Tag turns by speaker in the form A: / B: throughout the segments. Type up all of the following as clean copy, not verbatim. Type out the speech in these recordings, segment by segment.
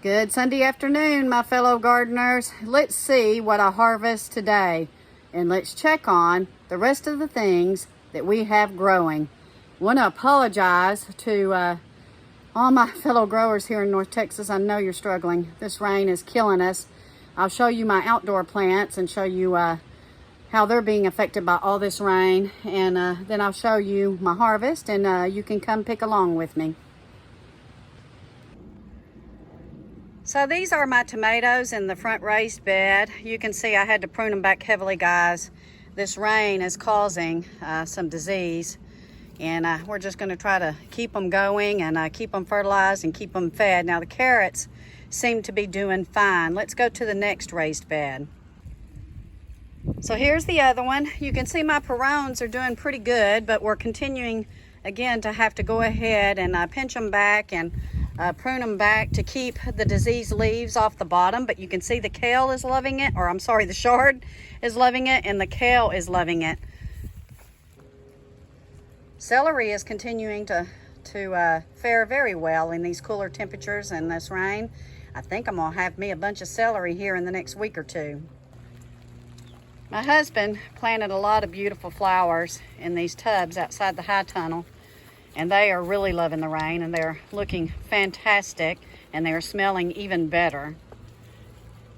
A: Good Sunday afternoon, my fellow gardeners. Let's see what I harvest today, and let's check on the rest of the things that we have growing. Want to apologize to all my fellow growers here in North Texas. I know you're struggling. This rain is killing us. I'll show you my outdoor plants and show you how they're being affected by all this rain, and then I'll show you my harvest, and you can come pick along with me. So these are my tomatoes in the front raised bed. You can see I had to prune them back heavily, guys. This rain is causing some disease, and we're just going to try to keep them going and keep them fertilized and keep them fed. Now the carrots seem to be doing fine. Let's go to the next raised bed. So here's the other one. You can see my perones are doing pretty good, but we're continuing again to have to go ahead and pinch them back and prune them back to keep the diseased leaves off the bottom. But you can see the kale is loving it, or I'm sorry, the chard is loving it, and the kale is loving it. Celery is continuing to fare very well in these cooler temperatures and this rain. I think I'm gonna have me a bunch of celery here in the next week or two. My husband planted a lot of beautiful flowers in these tubs outside the high tunnel, and they are really loving the rain, and they're looking fantastic, and they're smelling even better.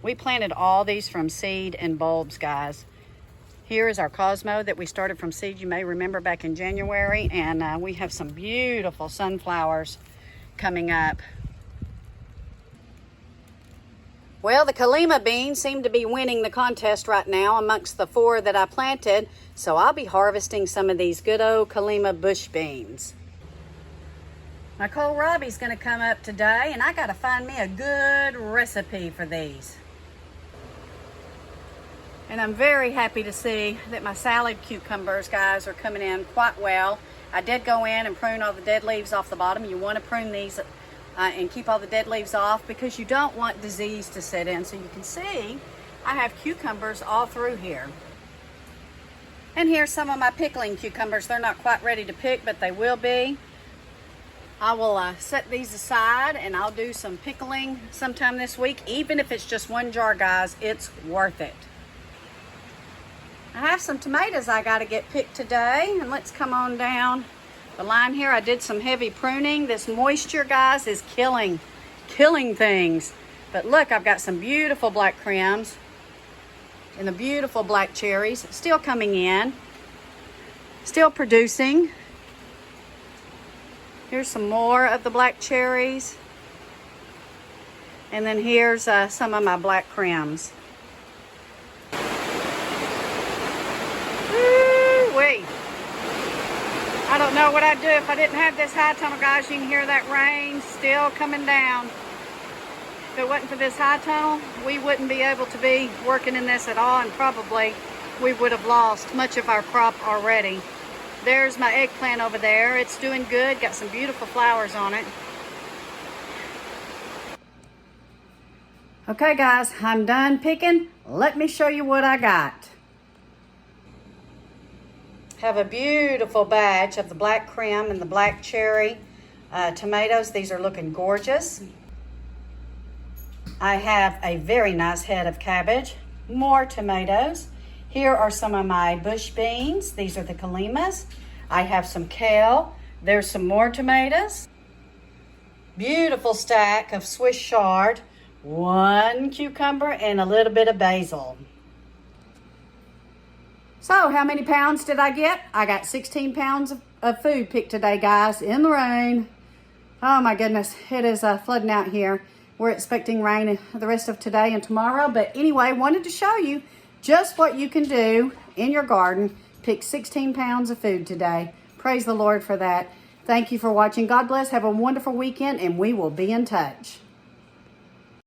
A: We planted all these from seed and bulbs, guys. Here is our Cosmo that we started from seed, you may remember, back in January, and we have some beautiful sunflowers coming up. Well, the Kalima beans seem to be winning the contest right now amongst the 4 that I planted, so I'll be harvesting some of these good old Kalima bush beans. My kohlrabi's gonna come up today, and I gotta find me a good recipe for these. And I'm very happy to see that my salad cucumbers, guys, are coming in quite well. I did go in and prune all the dead leaves off the bottom. You want to prune these and keep all the dead leaves off because you don't want disease to set in. So you can see I have cucumbers all through here. And here's some of my pickling cucumbers. They're not quite ready to pick, but they will be. I will set these aside, and I'll do some pickling sometime this week. Even if it's just 1 jar, guys, it's worth it. I have some tomatoes I got to get picked today, and let's come on down the line here. I did some heavy pruning. This moisture, guys, is killing things. But look, I've got some beautiful black crims and the beautiful black cherries still coming in, still producing. Here's some more of the black cherries, and then here's some of my black crims. Woo-wee. I don't know what I'd do if I didn't have this high tunnel, guys. You can hear that rain still coming down. If it wasn't for this high tunnel, we wouldn't be able to be working in this at all, and probably we would have lost much of our crop already. There's my eggplant over there. It's doing good, got some beautiful flowers on it. Okay, guys, I'm done picking. Let me show you what I got. Have a beautiful batch of the black crim and the black cherry tomatoes. These are looking gorgeous. I have a very nice head of cabbage, more tomatoes. Here are some of my bush beans. These are the Kalimas. I have some kale. There's some more tomatoes. Beautiful stack of Swiss chard, 1 cucumber, and a little bit of basil. So how many pounds did I get? I got 16 pounds of food picked today, guys, in the rain. Oh my goodness, it is flooding out here. We're expecting rain the rest of today and tomorrow. But anyway, wanted to show you just what you can do in your garden. Pick 16 pounds of food today. Praise the Lord for that. Thank you for watching. God bless. Have a wonderful weekend, and we will be in touch.